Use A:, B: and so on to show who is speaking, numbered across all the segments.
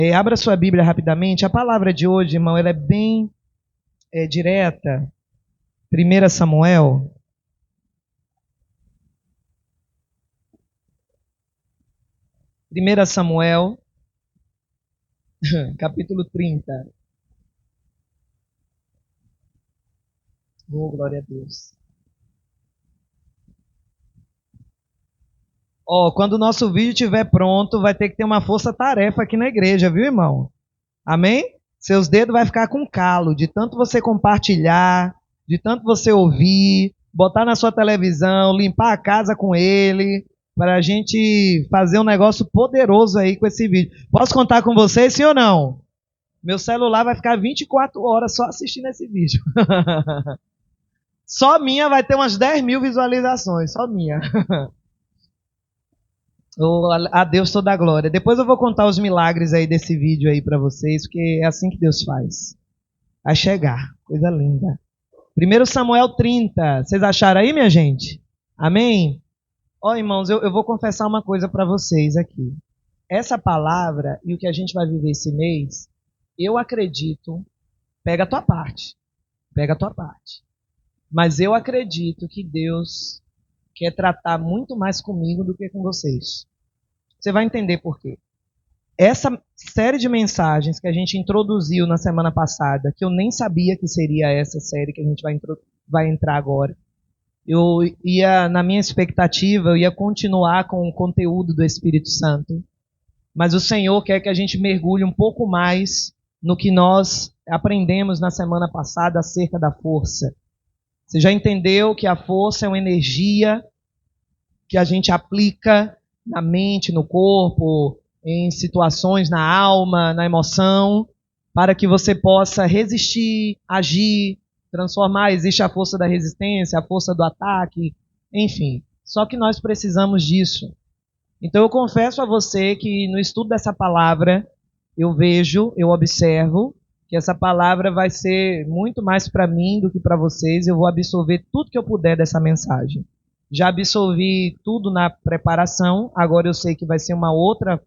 A: Abra sua Bíblia rapidamente. A palavra de hoje, irmão, ela é bem direta. 1 Samuel. Capítulo 30. Oh, glória a Deus. Quando o nosso vídeo estiver pronto, vai ter que ter uma força-tarefa aqui na igreja, viu, irmão? Amém? Seus dedos vai ficar com calo, de tanto você compartilhar, de tanto você ouvir, botar na sua televisão, limpar a casa com ele, para a gente fazer um negócio poderoso aí com esse vídeo. Posso contar com vocês, sim ou não? Meu celular vai ficar 24 horas só assistindo esse vídeo. Só minha vai ter umas 10 mil visualizações, só minha. A Deus toda a glória. Depois eu vou contar os milagres aí desse vídeo aí para vocês, porque é assim que Deus faz. Vai chegar, coisa linda. 1 Samuel 30, vocês acharam aí, minha gente? Amém? Irmãos, eu vou confessar uma coisa para vocês aqui. Essa palavra e o que a gente vai viver esse mês, eu acredito, pega a tua parte, mas eu acredito que Deus quer tratar muito mais comigo do que com vocês. Você vai entender por quê. Essa série de mensagens que a gente introduziu na semana passada, que eu nem sabia que seria essa série que a gente vai entrar agora, na minha expectativa, eu ia continuar com o conteúdo do Espírito Santo, mas o Senhor quer que a gente mergulhe um pouco mais no que nós aprendemos na semana passada acerca da força. Você já entendeu que a força é uma energia que a gente aplica na mente, no corpo, em situações, na alma, na emoção, para que você possa resistir, agir, transformar. Existe a força da resistência, a força do ataque, enfim. Só que nós precisamos disso. Então eu confesso a você que no estudo dessa palavra, eu observo, que essa palavra vai ser muito mais para mim do que para vocês. Eu vou absorver tudo que eu puder dessa mensagem. Já absorvi tudo na preparação, agora eu sei que vai ser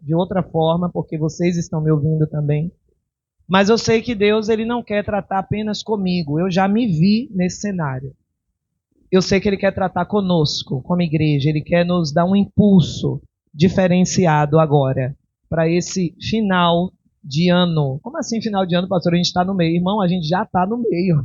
A: de outra forma, porque vocês estão me ouvindo também. Mas eu sei que Deus ele não quer tratar apenas comigo. Eu já me vi nesse cenário. Eu sei que Ele quer tratar conosco, como igreja. Ele quer nos dar um impulso diferenciado agora, para esse final de ano. Como assim final de ano, pastor? A gente está no meio. Irmão, a gente já está no meio.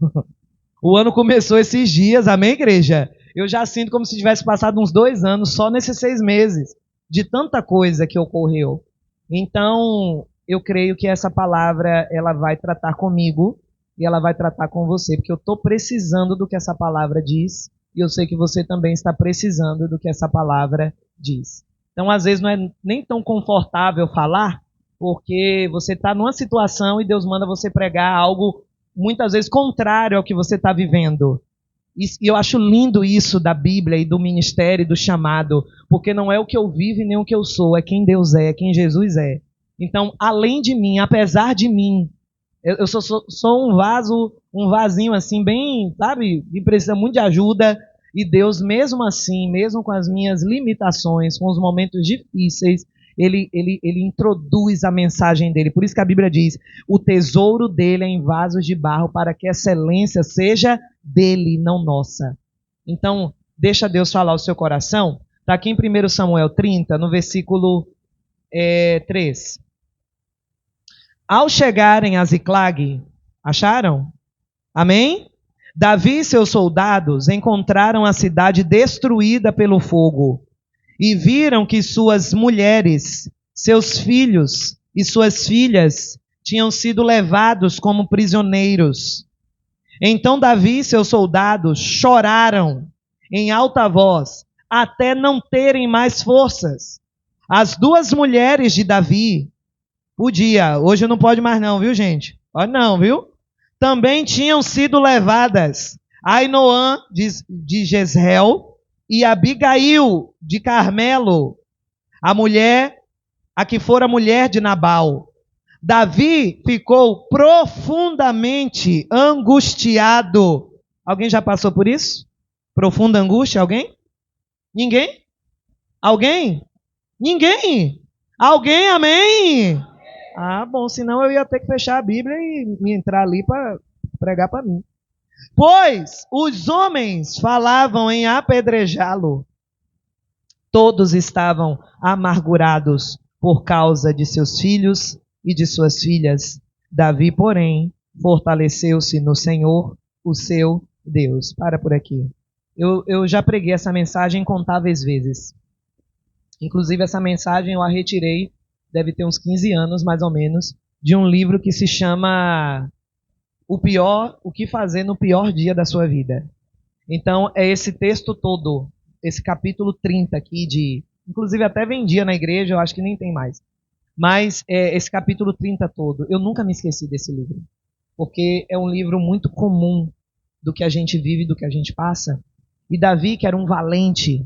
A: O ano começou esses dias, amém, igreja? Eu já sinto como se tivesse passado uns 2 anos só nesses 6 meses, de tanta coisa que ocorreu. Então, eu creio que essa palavra, ela vai tratar comigo e ela vai tratar com você, porque eu estou precisando do que essa palavra diz e eu sei que você também está precisando do que essa palavra diz. Então, às vezes, não é nem tão confortável falar, porque você está numa situação e Deus manda você pregar algo, muitas vezes, contrário ao que você está vivendo. E eu acho lindo isso da Bíblia e do ministério e do chamado, porque não é o que eu vivo e nem o que eu sou, é quem Deus é quem Jesus é. Então, além de mim, apesar de mim, eu sou um vasinho assim, bem, sabe, que precisa muito de ajuda, e Deus, mesmo assim, mesmo com as minhas limitações, com os momentos difíceis, Ele introduz a mensagem dele. Por isso que a Bíblia diz, o tesouro dele é em vasos de barro, para que a excelência seja dele, não nossa. Então, deixa Deus falar o seu coração. Está aqui em 1 Samuel 30, no versículo 3. Ao chegarem a Ziclag, acharam? Amém? Davi e seus soldados encontraram a cidade destruída pelo fogo e viram que suas mulheres, seus filhos e suas filhas tinham sido levados como prisioneiros. Então Davi e seus soldados choraram em alta voz, até não terem mais forças. As 2 mulheres de Davi, hoje não pode mais não, viu gente? Pode não, viu? Também tinham sido levadas, Ainoã de Jezreel e Abigail de Carmelo, a que fora mulher de Nabal. Davi ficou profundamente angustiado. Alguém já passou por isso? Profunda angústia, alguém? Ninguém? Alguém? Ninguém? Alguém, amém? Ah, bom, senão eu ia ter que fechar a Bíblia e me entrar ali para pregar para mim. Pois os homens falavam em apedrejá-lo. Todos estavam amargurados por causa de seus filhos e de suas filhas. Davi, porém, fortaleceu-se no Senhor, o seu Deus. Para por aqui. Eu já preguei essa mensagem incontáveis vezes. Inclusive, essa mensagem eu a retirei, deve ter uns 15 anos, mais ou menos, de um livro que se chama O que fazer no pior dia da sua vida. Então, é esse texto todo, esse capítulo 30 aqui, inclusive até vendia na igreja, eu acho que nem tem mais. Mas esse capítulo 30 todo, eu nunca me esqueci desse livro. Porque é um livro muito comum do que a gente vive, do que a gente passa. E Davi, que era um valente,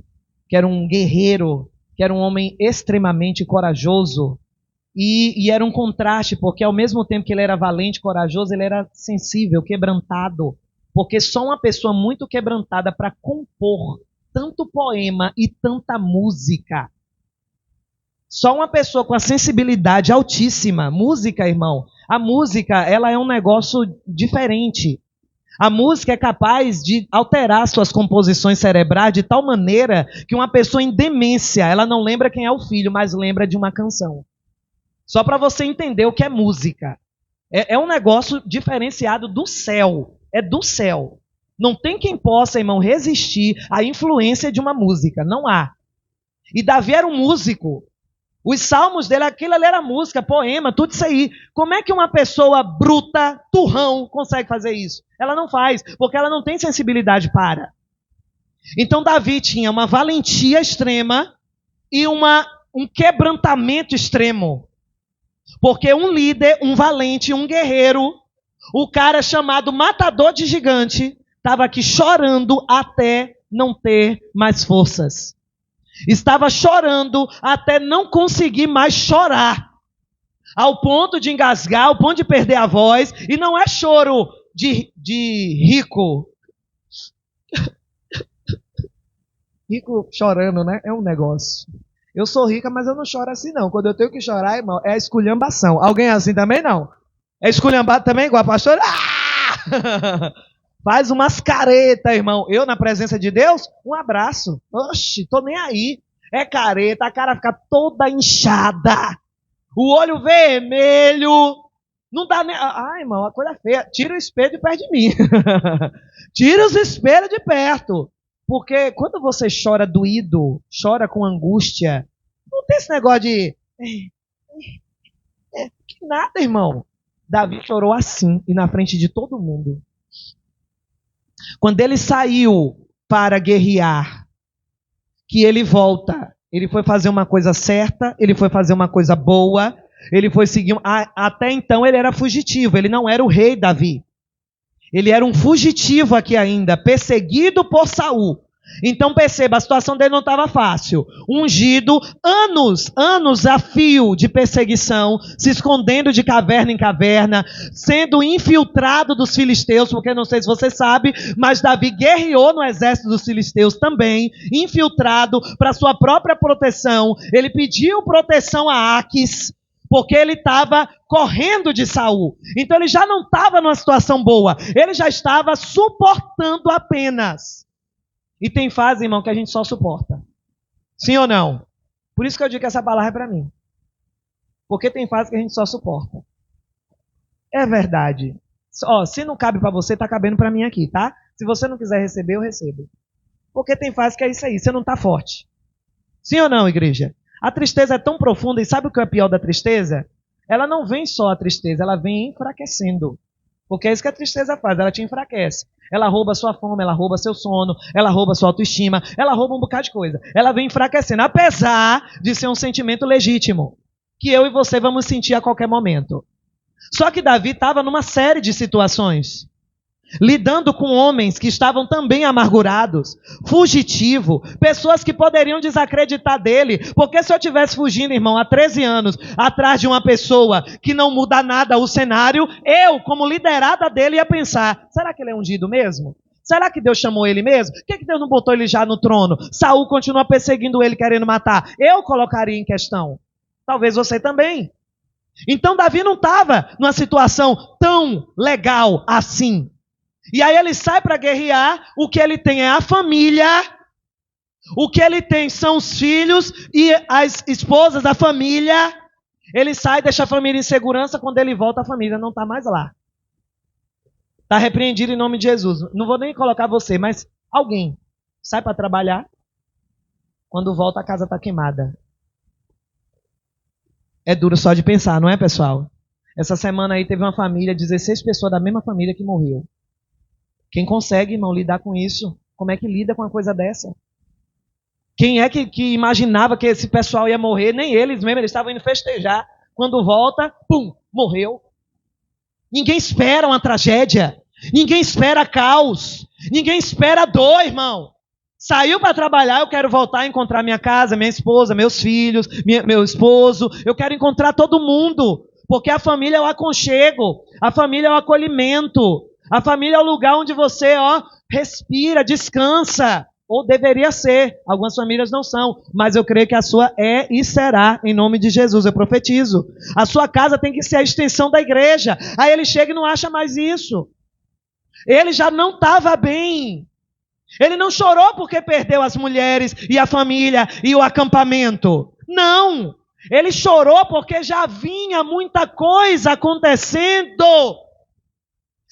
A: que era um guerreiro, que era um homem extremamente corajoso, e era um contraste, porque ao mesmo tempo que ele era valente, corajoso, ele era sensível, quebrantado. Porque só uma pessoa muito quebrantada para compor tanto poema e tanta música. Só uma pessoa com a sensibilidade altíssima. Música, irmão, a música, ela é um negócio diferente. A música é capaz de alterar suas composições cerebrais de tal maneira que uma pessoa em demência, ela não lembra quem é o filho, mas lembra de uma canção. Só para você entender o que é música. É um negócio diferenciado do céu. É do céu. Não tem quem possa, irmão, resistir à influência de uma música. Não há. E Davi era um músico. Os salmos dele, aquilo ali era música, poema, tudo isso aí. Como é que uma pessoa bruta, turrão, consegue fazer isso? Ela não faz, porque ela não tem sensibilidade para. Então Davi tinha uma valentia extrema e um quebrantamento extremo. Porque um líder, um valente, um guerreiro, o cara chamado matador de gigante, estava aqui chorando até não ter mais forças. Estava chorando até não conseguir mais chorar. Ao ponto de engasgar, ao ponto de perder a voz. E não é choro de rico. Rico chorando, né? É um negócio. Eu sou rica, mas eu não choro assim não. Quando eu tenho que chorar, irmão, é esculhambação. Alguém assim também não? É esculhambado também, igual a pastora? Ah! Faz umas caretas, irmão. Eu, na presença de Deus, um abraço. Oxi, tô nem aí. É careta, a cara fica toda inchada. O olho vermelho. Não dá nem... Ah, irmão, a coisa feia. Tira o espelho de perto de mim. Tira os espelhos de perto. Porque quando você chora doído, chora com angústia, não tem esse negócio de... Que nada, irmão. Davi chorou assim e na frente de todo mundo. Quando ele saiu para guerrear, que ele volta, ele foi fazer uma coisa certa, ele foi fazer uma coisa boa, ele foi seguir... Até então ele era fugitivo, ele não era o rei Davi. Ele era um fugitivo aqui ainda, perseguido por Saul. Então perceba, a situação dele não estava fácil. Ungido, anos a fio de perseguição, se escondendo de caverna em caverna, sendo infiltrado dos filisteus, porque não sei se você sabe, mas Davi guerreou no exército dos filisteus também, infiltrado para sua própria proteção. Ele pediu proteção a Aquis, porque ele estava correndo de Saul. Então ele já não estava numa situação boa, ele já estava suportando apenas. E tem fase, irmão, que a gente só suporta. Sim ou não? Por isso que eu digo que essa palavra é para mim. Porque tem fase que a gente só suporta. É verdade. Ó, se não cabe para você, tá cabendo para mim aqui, tá? Se você não quiser receber, eu recebo. Porque tem fase que é isso aí, você não tá forte. Sim ou não, igreja? A tristeza é tão profunda, e sabe o que é pior da tristeza? Ela não vem só a tristeza, ela vem enfraquecendo. Porque é isso que a tristeza faz, ela te enfraquece. Ela rouba sua fome, ela rouba seu sono, ela rouba sua autoestima, ela rouba um bocado de coisa. Ela vem enfraquecendo, apesar de ser um sentimento legítimo, que eu e você vamos sentir a qualquer momento. Só que Davi estava numa série de situações, lidando com homens que estavam também amargurados, fugitivo, pessoas que poderiam desacreditar dele, porque se eu estivesse fugindo, irmão, há 13 anos, atrás de uma pessoa que não muda nada o cenário, eu, como liderada dele, ia pensar, será que ele é ungido mesmo? Será que Deus chamou ele mesmo? Por que Deus não botou ele já no trono? Saul continua perseguindo ele, querendo matar. Eu colocaria em questão. Talvez você também. Então Davi não estava numa situação tão legal assim. E aí ele sai para guerrear, o que ele tem é a família, o que ele tem são os filhos e as esposas, a família. Ele sai, deixa a família em segurança, quando ele volta a família não está mais lá. Está repreendido em nome de Jesus. Não vou nem colocar você, mas alguém sai para trabalhar, quando volta a casa está queimada. É duro só de pensar, não é, pessoal? Essa semana aí teve uma família, 16 pessoas da mesma família que morreu. Quem consegue, irmão, lidar com isso? Como é que lida com uma coisa dessa? Quem é que imaginava que esse pessoal ia morrer? Nem eles mesmo, eles estavam indo festejar. Quando volta, pum, morreu. Ninguém espera uma tragédia. Ninguém espera caos. Ninguém espera dor, irmão. Saiu para trabalhar, eu quero voltar a encontrar minha casa, minha esposa, meus filhos, meu esposo. Eu quero encontrar todo mundo. Porque a família é o aconchego. A família é o acolhimento. A família é o lugar onde você, respira, descansa. Ou deveria ser. Algumas famílias não são. Mas eu creio que a sua é e será, em nome de Jesus. Eu profetizo. A sua casa tem que ser a extensão da igreja. Aí ele chega e não acha mais isso. Ele já não estava bem. Ele não chorou porque perdeu as mulheres e a família e o acampamento. Não. Ele chorou porque já vinha muita coisa acontecendo.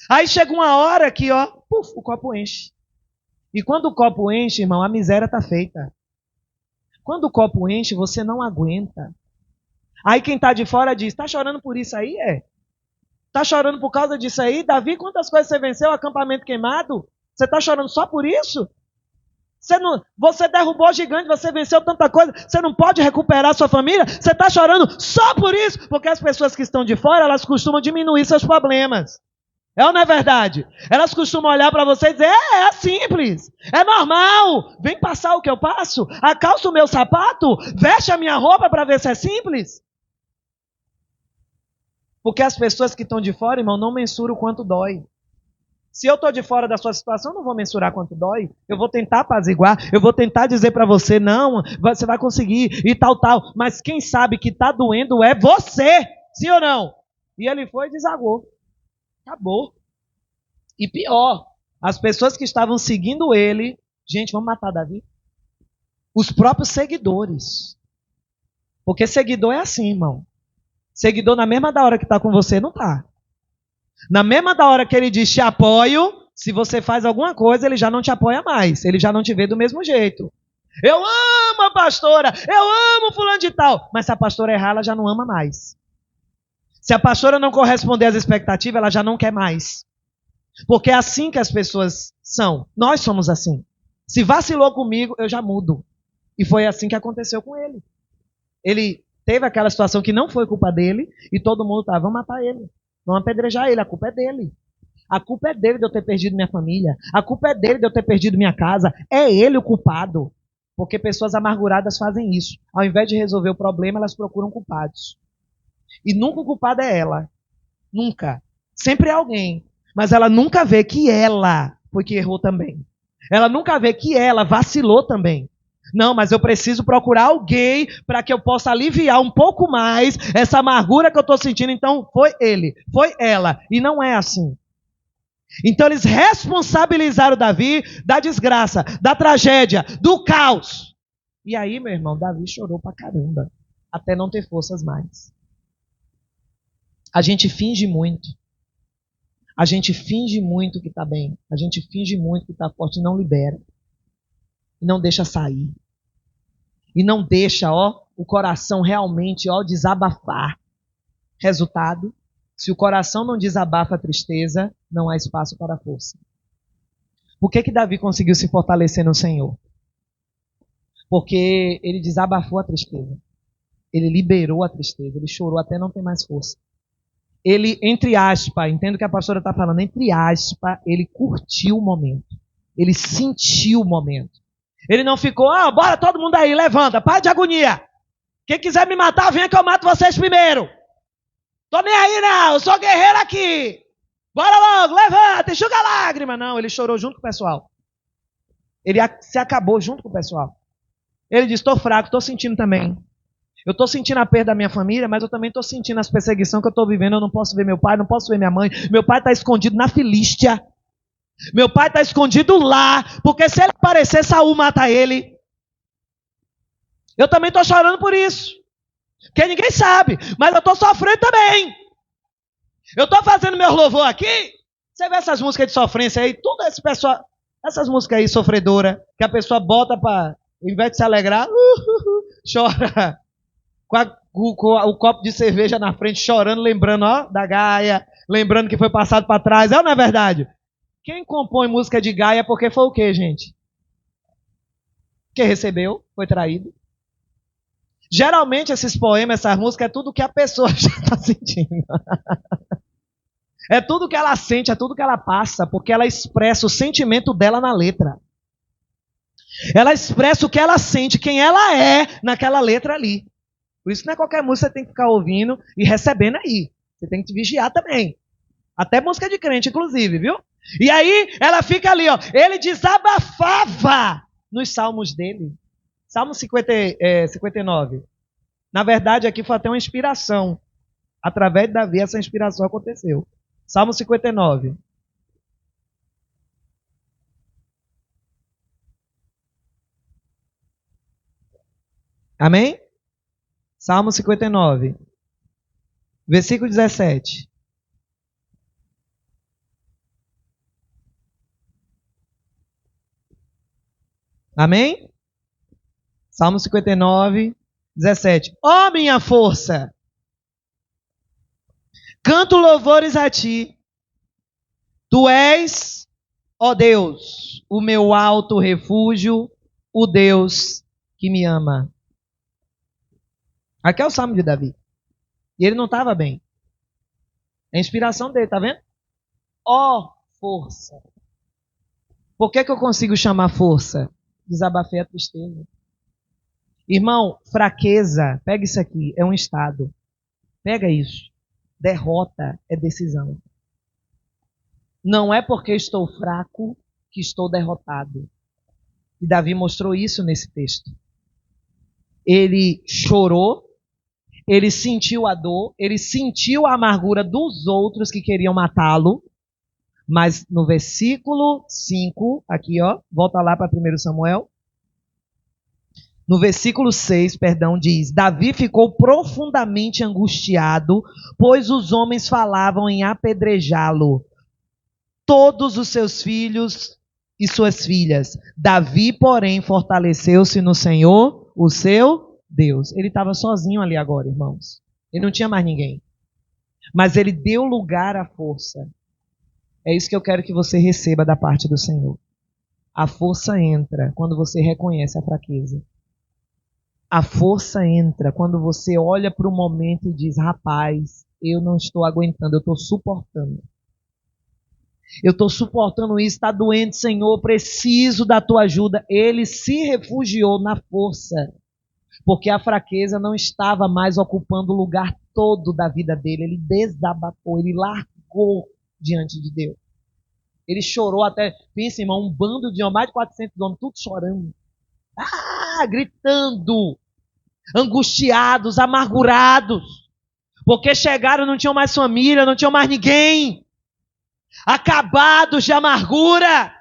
A: Aí chega uma hora que, o copo enche. E quando o copo enche, irmão, a miséria está feita. Quando o copo enche, você não aguenta. Aí quem está de fora diz, está chorando por isso aí? Está chorando por causa disso aí? Davi, quantas coisas você venceu? Acampamento queimado? Você está chorando só por isso? Você derrubou gigante, você venceu tanta coisa, você não pode recuperar sua família? Você está chorando só por isso? Porque as pessoas que estão de fora, elas costumam diminuir seus problemas. É ou não é verdade? Elas costumam olhar para você e dizer, é simples, é normal, vem passar o que eu passo, acalça o meu sapato, veste a minha roupa para ver se é simples. Porque as pessoas que estão de fora, irmão, não mensuram o quanto dói. Se eu estou de fora da sua situação, eu não vou mensurar quanto dói. Eu vou tentar apaziguar, eu vou tentar dizer para você, não, você vai conseguir e tal. Mas quem sabe que está doendo é você, sim ou não? E ele foi e desagou. Acabou. E pior, as pessoas que estavam seguindo ele, gente, vamos matar Davi? Os próprios seguidores. Porque seguidor é assim, irmão. Seguidor na mesma da hora que está com você, não está. Na mesma da hora que ele diz te apoio, se você faz alguma coisa, ele já não te apoia mais. Ele já não te vê do mesmo jeito. Eu amo a pastora, eu amo fulano de tal. Mas se a pastora errar, ela já não ama mais. Se a pastora não corresponder às expectativas, ela já não quer mais. Porque é assim que as pessoas são. Nós somos assim. Se vacilou comigo, eu já mudo. E foi assim que aconteceu com ele. Ele teve aquela situação que não foi culpa dele, e todo mundo estava, vamos matar ele. Vamos apedrejar ele, a culpa é dele. A culpa é dele de eu ter perdido minha família. A culpa é dele de eu ter perdido minha casa. É ele o culpado. Porque pessoas amarguradas fazem isso. Ao invés de resolver o problema, elas procuram culpados. E nunca o culpado é ela. Nunca. Sempre é alguém. Mas ela nunca vê que ela foi que errou também. Ela nunca vê que ela vacilou também. Não, mas eu preciso procurar alguém para que eu possa aliviar um pouco mais essa amargura que eu estou sentindo. Então, foi ele, foi ela. E não é assim. Então, eles responsabilizaram Davi da desgraça, da tragédia, do caos. E aí, meu irmão, Davi chorou pra caramba, até não ter forças mais. A gente finge muito. A gente finge muito que está bem. A gente finge muito que está forte e não libera. E não deixa sair. E não deixa, o coração realmente, desabafar. Resultado, se o coração não desabafa a tristeza, não há espaço para a força. Por que Davi conseguiu se fortalecer no Senhor? Porque ele desabafou a tristeza. Ele liberou a tristeza. Ele chorou até não ter mais força. Ele, entre aspas, entendo o que a pastora está falando, entre aspas, ele curtiu o momento. Ele sentiu o momento. Ele não ficou, bora todo mundo aí, levanta, para de agonia. Quem quiser me matar, venha que eu mato vocês primeiro. Tô nem aí não, eu sou guerreiro aqui. Bora logo, levanta, enxuga a lágrima. Não, ele chorou junto com o pessoal. Ele se acabou junto com o pessoal. Ele disse, estou fraco, estou sentindo também. Eu estou sentindo a perda da minha família, mas eu também estou sentindo as perseguições que eu estou vivendo. Eu não posso ver meu pai, não posso ver minha mãe. Meu pai está escondido na Filístia. Meu pai está escondido lá, porque se ele aparecer, Saul mata ele. Eu também estou chorando por isso. Porque ninguém sabe, mas eu estou sofrendo também. Eu estou fazendo meu louvor aqui. Você vê essas músicas de sofrência aí, tudo esse pessoal, essas músicas aí sofredora, que a pessoa bota para, ao invés de se alegrar, chora com o copo de cerveja na frente, chorando, lembrando da Gaia, lembrando que foi passado para trás. É ou não é verdade? Quem compõe música de Gaia porque foi o quê, gente? Quem recebeu, foi traído. Geralmente esses poemas, essas músicas, é tudo que a pessoa já está sentindo. É tudo que ela sente, é tudo que ela passa, porque ela expressa o sentimento dela na letra. Ela expressa o que ela sente, quem ela é naquela letra ali. Por isso não é qualquer música que você tem que ficar ouvindo e recebendo aí. Você tem que vigiar também. Até música de crente, inclusive, viu? E aí ela fica ali, ó. Ele desabafava nos salmos dele. Salmo 59. Na verdade, aqui foi até uma inspiração. Através de Davi, essa inspiração aconteceu. Salmo 59. Amém? Salmo 59. Versículo 17. Amém? Salmo 59, 17. Ó minha força! Canto louvores a ti. Tu és, ó Deus, o meu alto refúgio, o Deus que me ama. Aqui é o Salmo de Davi. E ele não estava bem. É a inspiração dele, tá vendo? Ó força. Por que eu consigo chamar força? Desabafei a tristeza. Irmão, fraqueza, pega isso aqui, é um estado. Pega isso. Derrota é decisão. Não é porque estou fraco que estou derrotado. E Davi mostrou isso nesse texto. Ele chorou, ele sentiu a dor, ele sentiu a amargura dos outros que queriam matá-lo. Mas no versículo 5, aqui ó, volta lá para 1 Samuel. No versículo 6, diz: Davi ficou profundamente angustiado, pois os homens falavam em apedrejá-lo. Todos os seus filhos e suas filhas. Davi, porém, fortaleceu-se no Senhor, o seu Deus. Ele estava sozinho ali agora, irmãos. Ele não tinha mais ninguém. Mas ele deu lugar à força. É isso que eu quero que você receba da parte do Senhor. A força entra quando você reconhece a fraqueza. A força entra quando você olha para o momento e diz: rapaz, eu não estou aguentando, eu estou suportando. Eu estou suportando isso, está doente, Senhor, preciso da tua ajuda. Ele se refugiou na força, porque a fraqueza não estava mais ocupando o lugar todo da vida dele. Ele desabafou, ele largou diante de Deus. Ele chorou até, pensa, irmão, um bando de mais de 400 homens, tudo chorando. Gritando, angustiados, amargurados, porque chegaram, não tinham mais família, não tinham mais ninguém, acabados de amargura.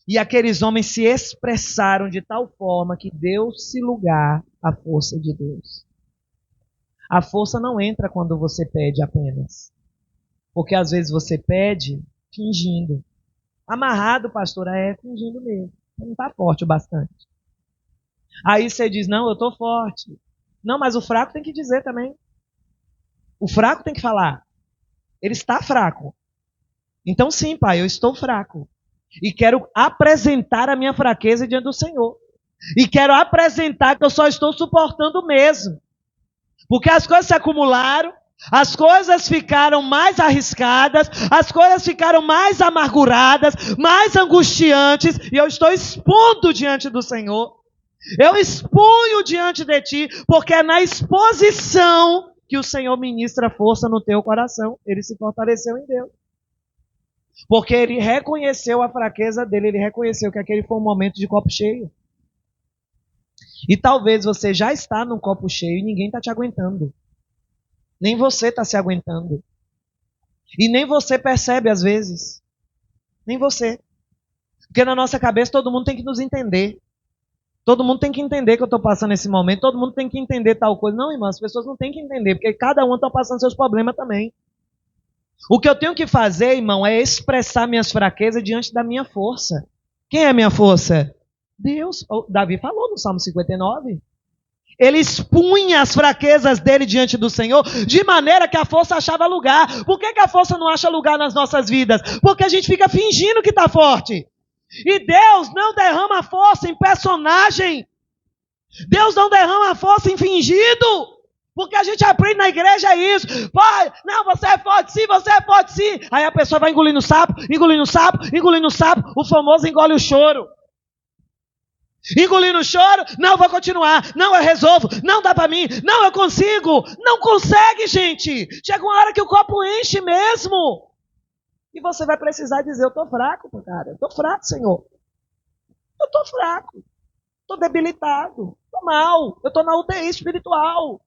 A: E aqueles homens se expressaram de tal forma que deu-se lugar à força de Deus. A força não entra quando você pede apenas, porque às vezes você pede fingindo. Amarrado, pastor, fingindo mesmo. Você não está forte o bastante. Aí você diz: não, eu estou forte. Não, mas o fraco tem que dizer também. O fraco tem que falar. Ele está fraco. Então sim, pai, eu estou fraco. E quero apresentar a minha fraqueza diante do Senhor. E quero apresentar que eu só estou suportando mesmo. Porque as coisas se acumularam, as coisas ficaram mais arriscadas, as coisas ficaram mais amarguradas, mais angustiantes, e eu estou expondo diante do Senhor. Eu exponho diante de ti, porque é na exposição que o Senhor ministra força no teu coração. Ele se fortaleceu em Deus. Porque ele reconheceu a fraqueza dele, ele reconheceu que aquele foi um momento de copo cheio. E talvez você já está num copo cheio e ninguém está te aguentando. Nem você está se aguentando. E nem você percebe às vezes. Nem você. Porque na nossa cabeça todo mundo tem que nos entender. Todo mundo tem que entender que eu estou passando esse momento. Todo mundo tem que entender tal coisa. Não, irmão, as pessoas não têm que entender. Porque cada um está passando seus problemas também. O que eu tenho que fazer, irmão, é expressar minhas fraquezas diante da minha força. Quem é a minha força? Deus. Davi falou no Salmo 59. Ele expunha as fraquezas dele diante do Senhor, de maneira que a força achava lugar. Por que a força não acha lugar nas nossas vidas? Porque a gente fica fingindo que está forte. E Deus não derrama força em personagem. Deus não derrama força em fingido. Porque a gente aprende na igreja isso. Pai, não, você é forte sim, você é forte sim. Aí a pessoa vai engolindo sapo, engolindo sapo, engolindo sapo. O famoso engole o choro. Engolindo o choro, não, eu vou continuar. Não, eu resolvo. Não dá pra mim. Não, eu consigo. Não consegue, gente. Chega uma hora que o copo enche mesmo. E você vai precisar dizer, eu tô fraco, cara. Eu tô fraco, Senhor. Eu tô fraco. Tô debilitado. Tô mal. Eu tô na UTI espiritual.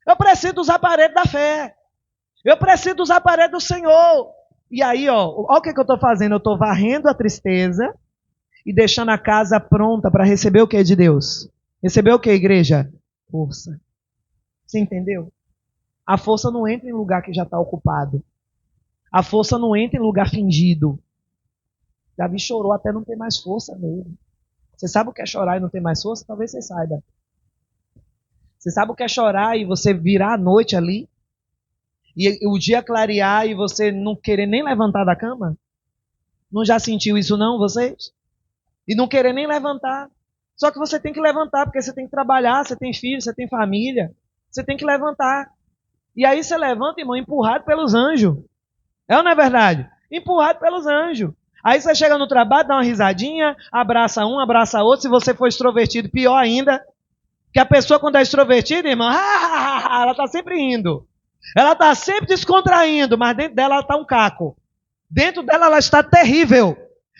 A: Eu preciso dos aparelhos da fé. Eu preciso dos aparelhos do Senhor. E aí, olha o que eu estou fazendo. Eu estou varrendo a tristeza e deixando a casa pronta para receber o que de Deus? Receber o que, igreja? Força. Você entendeu? A força não entra em lugar que já está ocupado. A força não entra em lugar fingido. Davi chorou até não ter mais força nele. Você sabe o que é chorar e não ter mais força? Talvez você saiba. Você sabe o que é chorar e você virar a noite ali? E o dia clarear e você não querer nem levantar da cama? Não já sentiu isso não, vocês? E não querer nem levantar. Só que você tem que levantar, porque você tem que trabalhar, você tem filho, você tem família. Você tem que levantar. E aí você levanta, irmão, empurrado pelos anjos. É ou não é verdade? Empurrado pelos anjos. Aí você chega no trabalho, dá uma risadinha, abraça um, abraça outro. Se você for extrovertido, pior ainda. Que a pessoa, quando é extrovertida, irmão, ela está sempre rindo. Ela está sempre descontraindo, mas dentro dela ela está um caco. Dentro dela ela está terrível.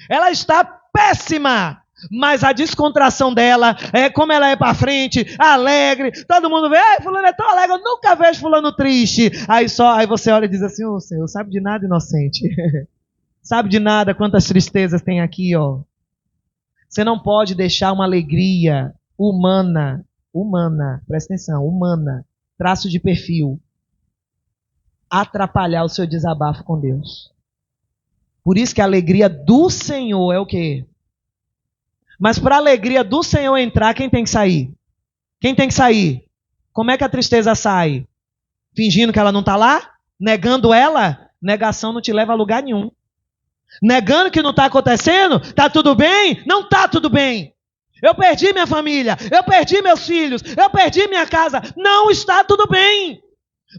A: Ela está péssima. Mas a descontração dela, como ela é para frente, alegre, todo mundo vê, fulano é tão alegre, eu nunca vejo fulano triste. Aí você olha e diz assim, ô Senhor, sabe de nada, inocente. Sabe de nada quantas tristezas tem aqui, ó. Você não pode deixar uma alegria humana, presta atenção, humana, traço de perfil, atrapalhar o seu desabafo com Deus. Por isso que a alegria do Senhor é o quê? Mas para a alegria do Senhor entrar, quem tem que sair? Quem tem que sair? Como é que a tristeza sai? Fingindo que ela não está lá? Negando ela? Negação não te leva a lugar nenhum. Negando que não está acontecendo? Está tudo bem? Não está tudo bem. Eu perdi minha família, eu perdi meus filhos, eu perdi minha casa. Não está tudo bem.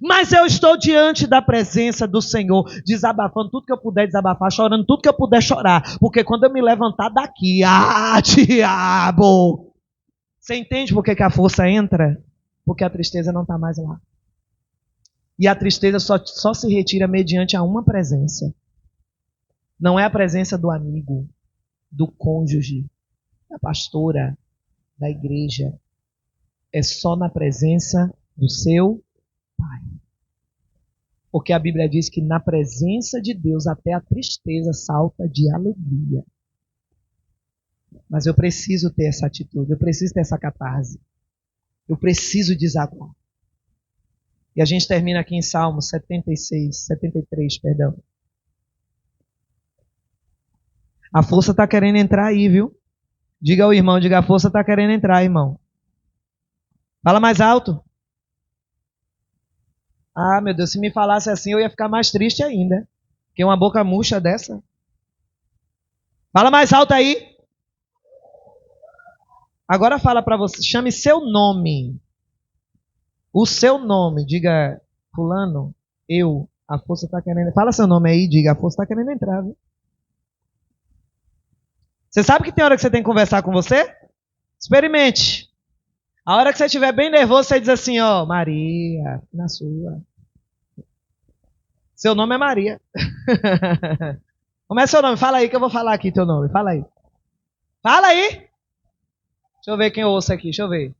A: Mas eu estou diante da presença do Senhor, desabafando tudo que eu puder desabafar, chorando tudo que eu puder chorar. Porque quando eu me levantar daqui, diabo! Você entende por que a força entra? Porque a tristeza não está mais lá. E a tristeza só se retira mediante a uma presença. Não é a presença do amigo, do cônjuge, da pastora, da igreja. É só na presença do seu Pai. Porque a Bíblia diz que na presença de Deus até a tristeza salta de alegria. Mas eu preciso ter essa atitude, eu preciso ter essa catarse. Eu preciso desaguar. E a gente termina aqui em Salmo 73, perdão. A força está querendo entrar aí, viu? Diga ao irmão, diga, a força está querendo entrar, irmão. Fala mais alto. Ah, meu Deus, se me falasse assim eu ia ficar mais triste ainda. Que uma boca murcha dessa. Fala mais alto aí. Agora fala para você, chame seu nome. O seu nome, diga, fulano, a força está querendo... Fala seu nome aí, diga, a força está querendo entrar, viu? Você sabe que tem hora que você tem que conversar com você? Experimente. A hora que você estiver bem nervoso, você diz assim, ó, Maria, na sua. Seu nome é Maria. Como é seu nome? Fala aí que eu vou falar aqui teu nome. Fala aí. Fala aí. Deixa eu ver quem eu ouço aqui, deixa eu ver.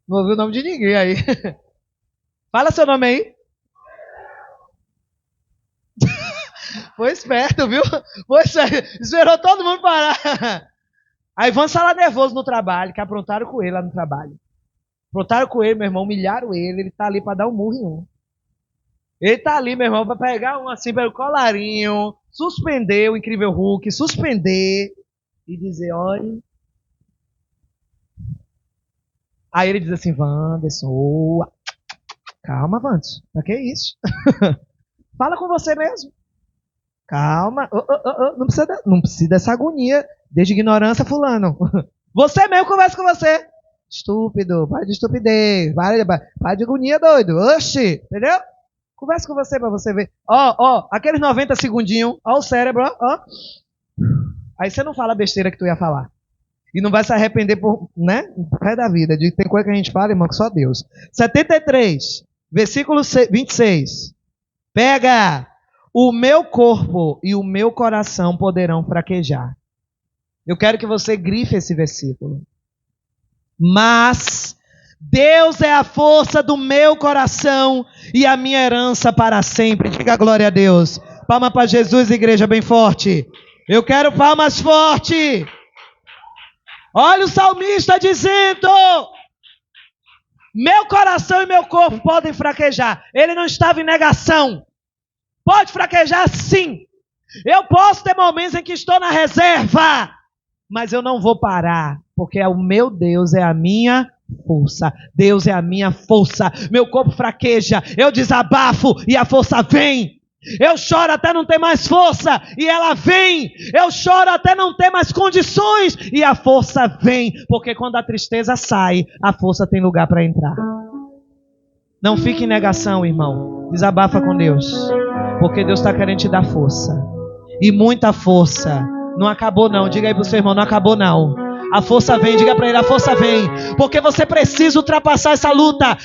A: Não ouvi o nome de ninguém aí. Fala seu nome aí. Foi esperto, viu? Foi esperto. Esperou todo mundo parar. Aí Ivan lá nervoso no trabalho, que aprontaram com ele lá no trabalho. Aprontaram com ele, meu irmão, humilharam ele tá ali pra dar um murro em um. Ele tá ali, meu irmão, pra pegar um assim pelo colarinho, suspender o Incrível Hulk, suspender e dizer, olha. Aí ele diz assim, Wanderson, calma, Wanderson, pra que isso? Fala com você mesmo. Calma, não precisa dessa agonia. Desde ignorância, fulano. Você mesmo conversa com você. Estúpido, pai de estupidez, pai de agonia doido. Oxi, entendeu? Conversa com você pra você ver. Ó, aqueles 90 segundinhos, ó o cérebro, ó. Aí você não fala a besteira que tu ia falar. E não vai se arrepender por, né? Pé da vida. Tem coisa que a gente fala, irmão, que só Deus. 73, versículo 26. Pega! O meu corpo e o meu coração poderão fraquejar. Eu quero que você grife esse versículo. Mas Deus é a força do meu coração e a minha herança para sempre. Diga glória a Deus. Palma para Jesus, igreja, bem forte. Eu quero palmas forte. Olha o salmista dizendo: meu coração e meu corpo podem fraquejar. Ele não estava em negação. Pode fraquejar sim. Eu posso ter momentos em que estou na reserva, mas eu não vou parar, porque o meu Deus é a minha força. Deus é a minha força. Meu corpo fraqueja, eu desabafo e a força vem. Eu choro até não ter mais força e ela vem. Eu choro até não ter mais condições e a força vem, porque quando a tristeza sai, a força tem lugar para entrar. Não fique em negação, irmão. Desabafa com Deus, porque Deus está querendo te dar força. E muita força. Não acabou não. Diga aí pro seu irmão, não acabou não. A força vem, diga para ele, a força vem. Porque você precisa ultrapassar essa luta.